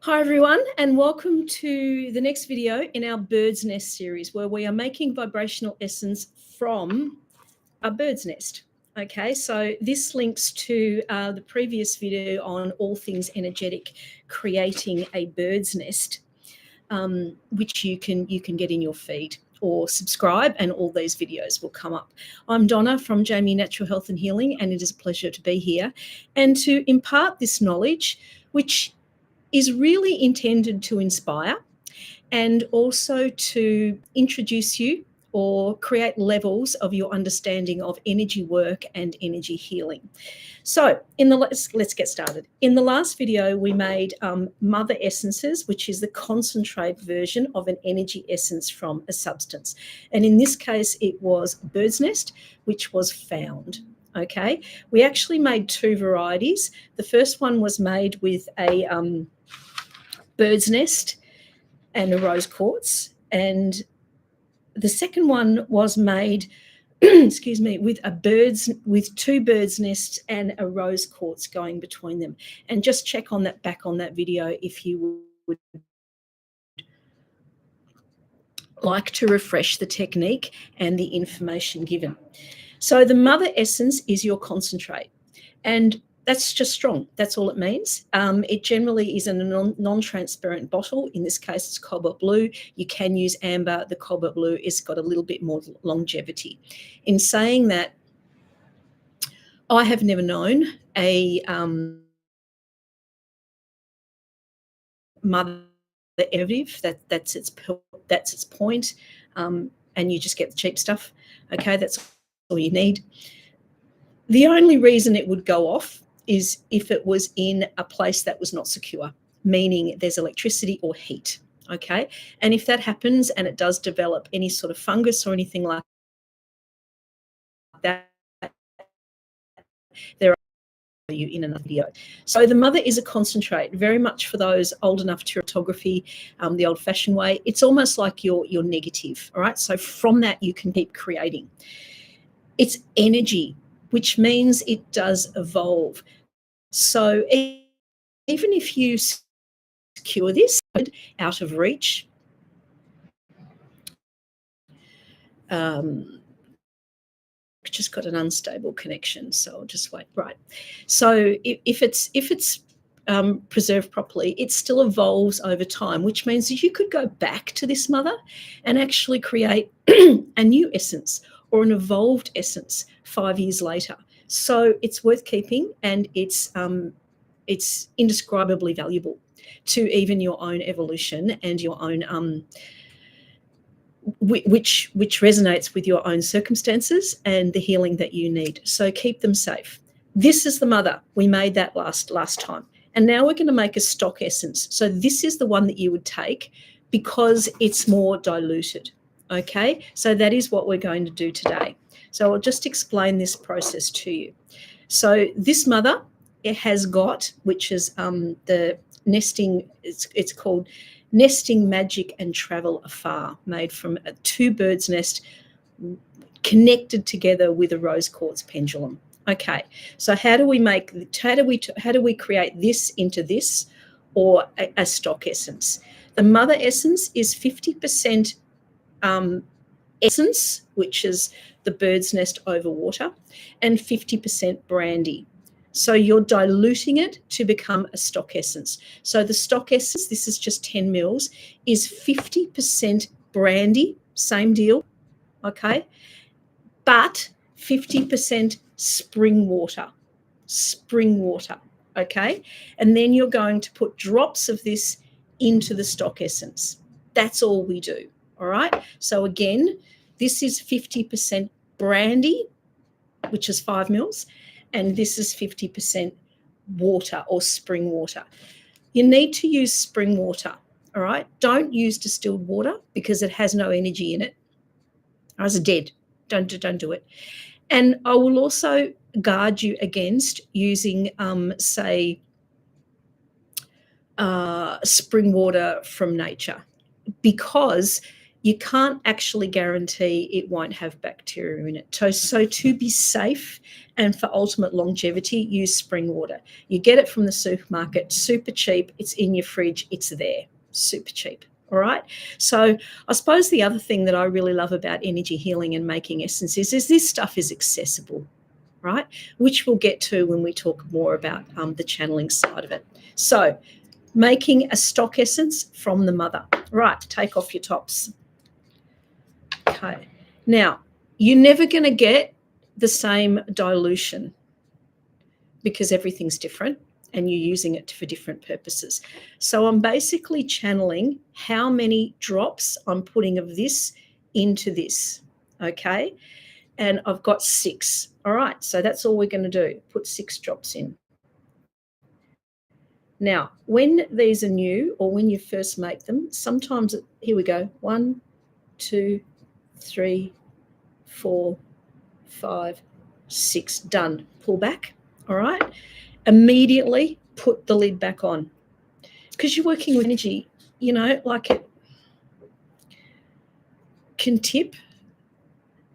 Hi everyone, and welcome to the next video in our Bird's Nest series, where we are making vibrational essence from a bird's nest. Okay, so this links to the previous video on all things energetic, creating a bird's nest, which you can get in your feed or subscribe, and all these videos will come up. I'm Donna from Jamie Natural Health and Healing, and it is a pleasure to be here and to impart this knowledge, which is really intended to inspire and also to introduce you or create levels of your understanding of energy work and energy healing. So let's get started. In the last video, we made mother essences, which is the concentrate version of an energy essence from a substance. And in this case, it was bird's nest, which was found. Okay, we actually made two varieties. The first one was made with a bird's nest and a rose quartz, and the second one was made excuse me, with two bird's nests and a rose quartz going between them. And just check on that back on that video if you would like to refresh the technique and the information given. So the mother essence is your concentrate, and that's just strong. That's all it means. It generally is in a non-transparent bottle. In this case, it's cobalt blue. You can use amber. The cobalt blue has got a little bit more longevity. In saying that, I have never known a mother derivative that's its point, and you just get the cheap stuff. Okay, that's all you need. The only reason it would go off is if it was in a place that was not secure, meaning there's electricity or heat, okay? And if that happens and it does develop any sort of fungus or anything like that, there are you in another video. So the mother is a concentrate, very much for those old enough to photography, the old-fashioned way. It's almost like your negative, all right? So from that, you can keep creating. It's energy, which means it does evolve. So even if you secure this out of reach, just got an unstable connection, so I'll just wait. Right. So if it's preserved properly, it still evolves over time, which means that you could go back to this mother and actually create a new essence or an evolved essence 5 years later. So it's worth keeping, and it's indescribably valuable to even your own evolution and your own which resonates with your own circumstances and the healing that you need. So keep them safe. This is the mother. We made that last time. And now we're going to make a stock essence. So this is the one that you would take because it's more diluted. Okay, so that is what we're going to do today. So I'll just explain this process to you. So this mother, it has got, which is the nesting, it's called Nesting Magic and Travel Afar, made from a two bird's nest connected together with a rose quartz pendulum. Okay, so how do we create this into this, or a stock essence? The mother essence is 50% essence, which is the bird's nest over water, and 50% brandy. So you're diluting it to become a stock essence. So the stock essence, this is just 10 mils, is 50% brandy, same deal, okay, but 50% spring water, okay? And then you're going to put drops of this into the stock essence. That's all we do, all right? So again, this is 50% brandy, which is 5 mils, and this is 50% water or spring water. You need to use spring water, all right? Don't use distilled water because it has no energy in it. It's dead. Don't do it. And I will also guard you against using, say, spring water from nature, because you can't actually guarantee it won't have bacteria in it. So to be safe and for ultimate longevity, use spring water. You get it from the supermarket, super cheap. It's in your fridge. It's there, super cheap. All right. So I suppose the other thing that I really love about energy healing and making essences is this stuff is accessible, right? Which we'll get to when we talk more about the channeling side of it. So making a stock essence from the mother. Right, take off your tops. Okay. Now, you're never going to get the same dilution because everything's different and you're using it for different purposes. So I'm basically channeling how many drops I'm putting of this into this, okay? And I've got 6. All right, so that's all we're going to do, put 6 drops in. Now, when these are new or when you first make them, sometimes, here we go, 1, 2, 3, 4, 5, 6, done. Pull back, all right? Immediately put the lid back on because you're working with energy, like it can tip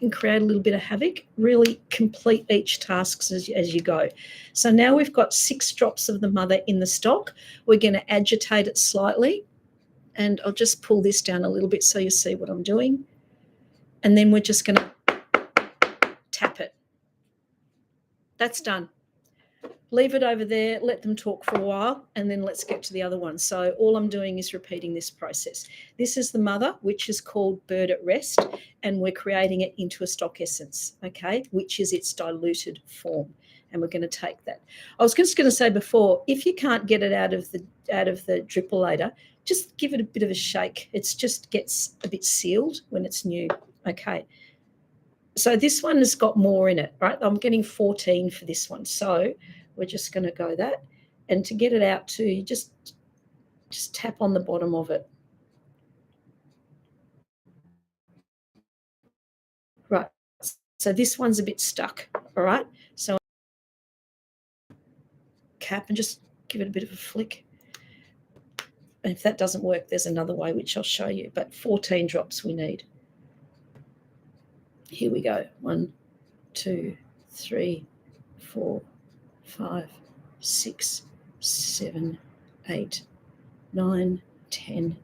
and create a little bit of havoc. Really complete each task as you go. So now we've got 6 drops of the mother in the stock. We're going to agitate it slightly, and I'll just pull this down a little bit so you see what I'm doing. And then we're just going to tap it. That's done. Leave it over there, let them talk for a while, and then let's get to the other one. So all I'm doing is repeating this process. This is the mother, which is called Bird at Rest, and we're creating it into a stock essence, okay, which is its diluted form. And we're going to take that. I was just going to say before, if you can't get it out of the drippolator, just give it a bit of a shake. It just gets a bit sealed when it's new, okay. So this one has got more in it, right? I'm getting 14 for this one. So we're just going to go that. And to get it out too, you just tap on the bottom of it. Right. So this one's a bit stuck, all right? So cap and just give it a bit of a flick. And if that doesn't work, there's another way, which I'll show you. But 14 drops we need. Here we go. 1, 2, 3, 4, 5, 6, 7, 8, 9, 10,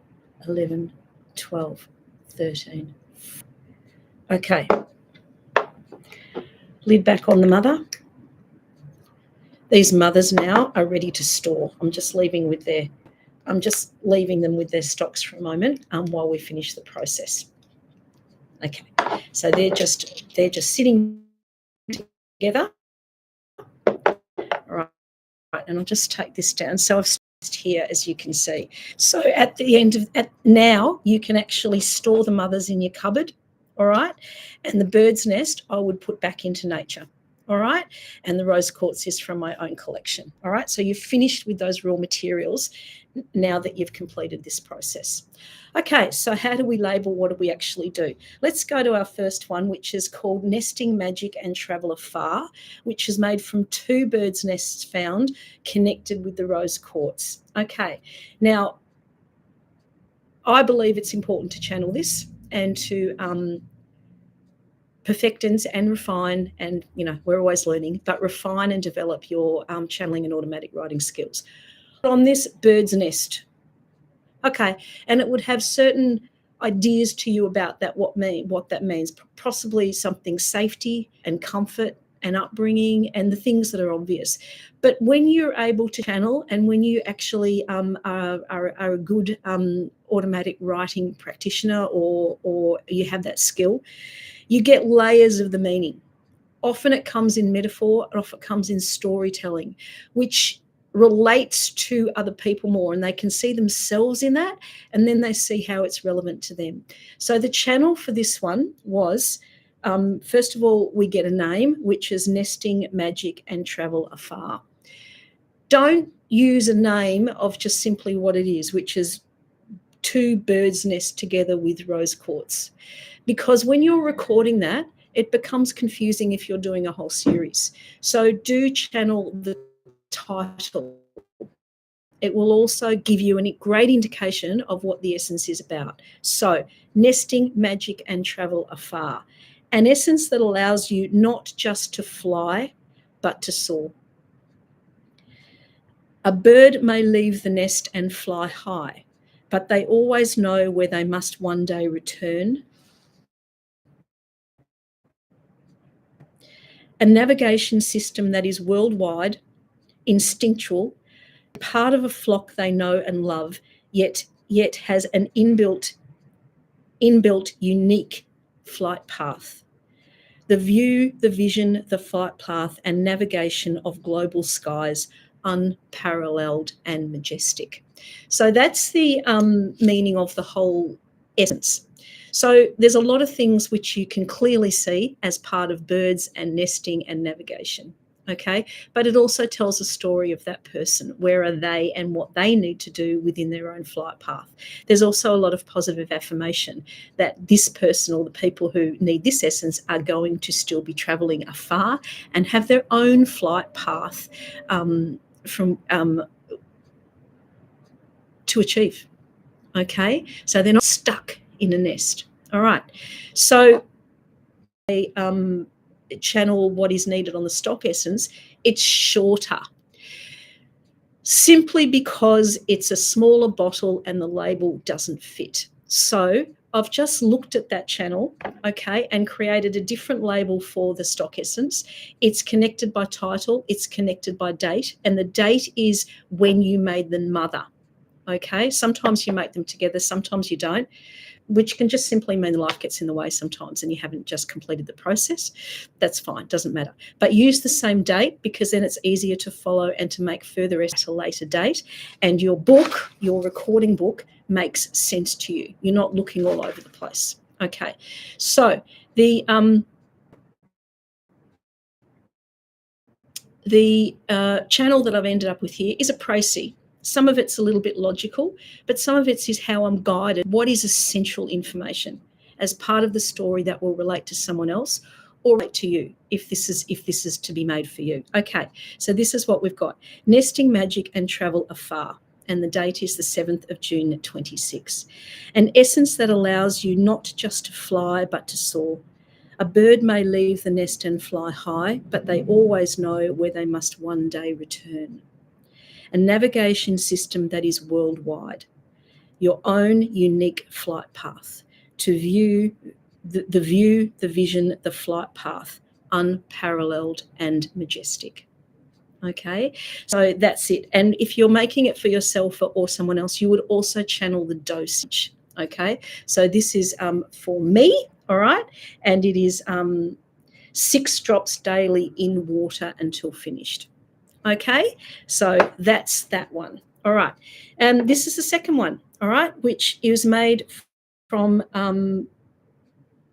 11, 12, 13. Okay. Lid back on the mother. These mothers now are ready to store. I'm just leaving them with their stocks for a moment while we finish the process. Okay. So they're just sitting together. All right, and I'll just take this down. So I've here, as you can see. So at the end of now, you can actually store the mothers in your cupboard, all right? And the bird's nest I would put back into nature, all right? And the rose quartz is from my own collection, all right? So you've finished with those raw materials now that you've completed this process. Okay, so how do we label? What do we actually do? Let's go to our first one, which is called Nesting Magic and Travel Afar, which is made from 2 birds' nests found connected with the rose quartz. Okay, now I believe it's important to channel this and to perfect and refine, and we're always learning, but refine and develop your channeling and automatic writing skills. On this bird's nest, okay, and it would have certain ideas to you about that, what that means, possibly something safety and comfort and upbringing and the things that are obvious. But when you're able to channel and when you actually are a good automatic writing practitioner or you have that skill, you get layers of the meaning. Often it comes in metaphor, and often it comes in storytelling, which relates to other people more, and they can see themselves in that, and then they see how it's relevant to them. So the channel for this one was, first of all, we get a name, which is Nesting Magic and Travel Afar. Don't use a name of just simply what it is, which is 2 birds' nests together with rose quartz, because when you're recording that, it becomes confusing if you're doing a whole series. So do channel the title. it will also give you a great indication of what the essence is about. So, nesting, magic, and travel afar. An essence that allows you not just to fly, but to soar. A bird may leave the nest and fly high, but they always know where they must one day return. A navigation system that is worldwide, instinctual, part of a flock they know and love, yet has an inbuilt unique flight path. The view, the vision, the flight path, and navigation of global skies, unparalleled and majestic. So that's the meaning of the whole essence. So there's a lot of things which you can clearly see as part of birds and nesting and navigation. Okay, but it also tells a story of that person. Where are they and what they need to do within their own flight path? There's also a lot of positive affirmation that this person or the people who need this essence are going to still be traveling afar and have their own flight path to achieve. Okay, so they're not stuck in a nest. All right, so channel what is needed on the stock essence, it's shorter, simply because it's a smaller bottle and the label doesn't fit. So I've just looked at that channel, okay, and created a different label for the stock essence. It's connected by title, it's connected by date, and the date is when you made them mother. Okay, sometimes you make them together, sometimes you don't, which can just simply mean life gets in the way sometimes and you haven't just completed the process. That's fine, doesn't matter. But use the same date, because then it's easier to follow and to make further at a later date. And your book, your recording book, makes sense to you. You're not looking all over the place. Okay, so the channel that I've ended up with here is a précis. Some of it's a little bit logical, but some of it is how I'm guided. What is essential information as part of the story that will relate to someone else or relate to you if this is to be made for you. Okay, so this is what we've got. Nesting, magic, and travel afar. And the date is the 7th of June 26. An essence that allows you not just to fly, but to soar. A bird may leave the nest and fly high, but they always know where they must one day return. A navigation system that is worldwide, your own unique flight path, to view the view, the vision, the flight path, unparalleled and majestic. Okay, so that's it. And if you're making it for yourself or someone else, you would also channel the dosage. Okay, so this is for me, all right, and it is 6 drops daily in water until finished. Okay, so that's that one. All right, and this is the second one. All right, which is made from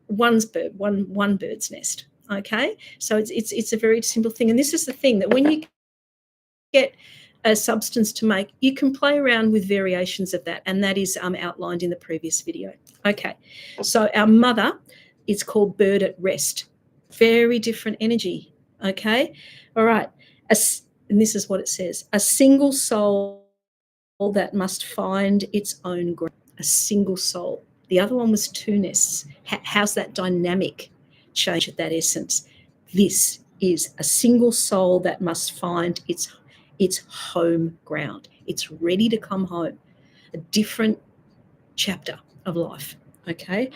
one bird's nest. Okay, so it's a very simple thing, and this is the thing that when you get a substance to make, you can play around with variations of that, and that is outlined in the previous video. Okay, so our mother is called bird at rest. Very different energy. Okay, all right. And this is what it says: a single soul that must find its own ground. A single soul. The other one was 2 nests. How's that dynamic change at that essence? This is a single soul that must find its home ground. It's ready to come home. A different chapter of life. Okay,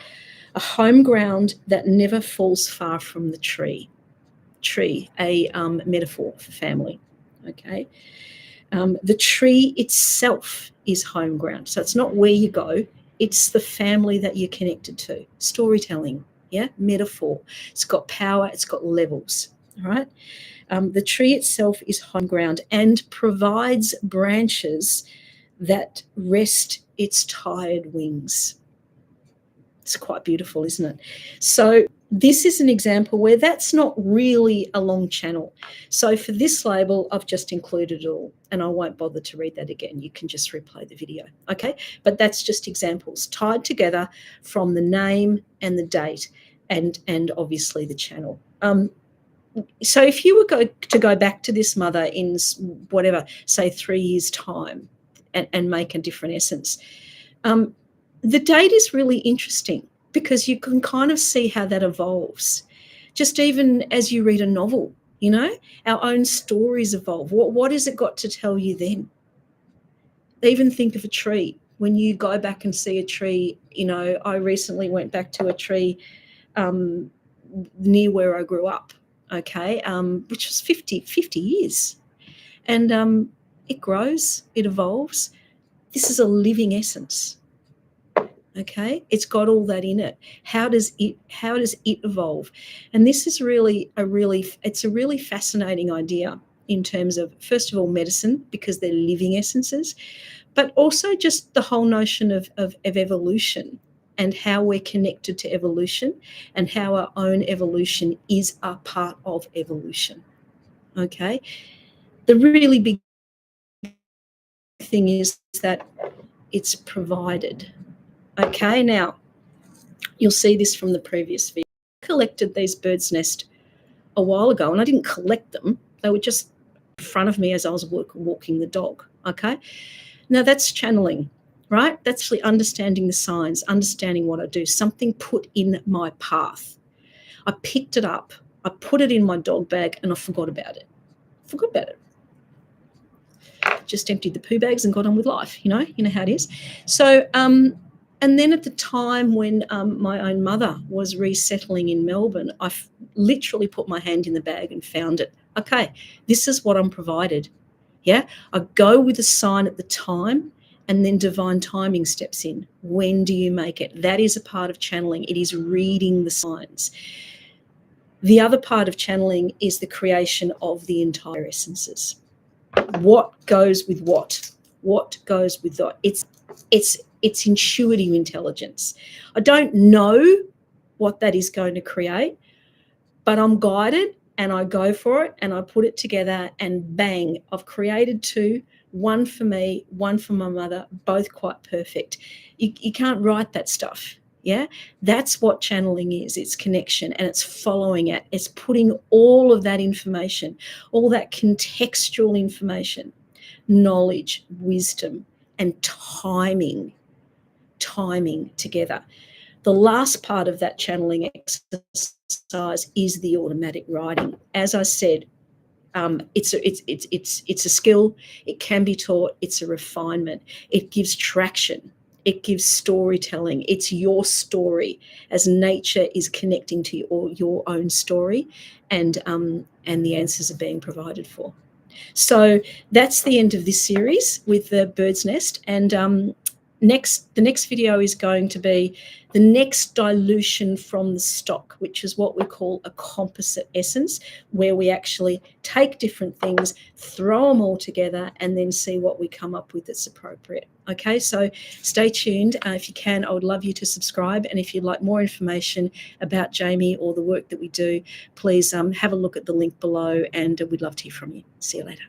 a home ground that never falls far from the tree. Tree, a metaphor for family. Okay, the tree itself is home ground. So it's not where you go, it's the family that you're connected to. Storytelling, yeah, metaphor. It's got power, it's got levels, all right? The tree itself is home ground and provides branches that rest its tired wings. It's quite beautiful, isn't it? So this is an example where that's not really a long channel. So for this label, I've just included it all, and I won't bother to read that again. You can just replay the video, okay? But that's just examples tied together from the name and the date and obviously the channel. So if you were to go back to this mother in whatever, say 3 years' time, and make a different essence. The date is really interesting because you can kind of see how that evolves. Just even as you read a novel, you know, our own stories evolve. What has it got to tell you then? Even think of a tree. When you go back and see a tree, you know, I recently went back to a tree near where I grew up, okay, which was 50 years. And it grows, it evolves. This is a living essence. Okay, it's got all that in it. How does it evolve? And this is really it's a really fascinating idea in terms of, first of all, medicine, because they're living essences, but also just the whole notion of evolution and how we're connected to evolution and how our own evolution is a part of evolution. Okay, the really big thing is that it's provided. Okay, now you'll see this from the previous video. I collected these bird's nest a while ago, and I didn't collect them. They were just in front of me as I was walking the dog. Okay, now that's channeling, right? That's actually understanding the signs, understanding what I do, something put in my path. I picked it up, I put it in my dog bag, and I forgot about it. Just emptied the poo bags and got on with life. You know how it is. So, and then at the time when my own mother was resettling in Melbourne, I literally put my hand in the bag and found it. Okay, this is what I'm provided. Yeah, I go with the sign at the time, and then divine timing steps in. When do you make it? That is a part of channeling. It is reading the signs. The other part of channeling is the creation of the entire essences. What goes with what? What goes with what? It's intuitive intelligence. I don't know what that is going to create, but I'm guided and I go for it and I put it together, and bang, I've created two, one for me, one for my mother, both quite perfect. You can't write that stuff. Yeah, that's what channeling is. It's connection, and it's following it. It's putting all of that information, all that contextual information, knowledge, wisdom, and timing together. The last part of that channeling exercise is the automatic writing. As I said, it's a skill. It can be taught. It's a refinement. It gives traction. It gives storytelling. It's your story as nature is connecting to your own story, and the answers are being provided for. So that's the end of this series with the bird's nest. And the next video is going to be the next dilution from the stock, which is what we call a composite essence, where we actually take different things, throw them all together, and then see what we come up with that's appropriate. Okay, so stay tuned. If you can, I would love you to subscribe. And if you'd like more information about Jamie or the work that we do, please have a look at the link below, and we'd love to hear from you. See you later.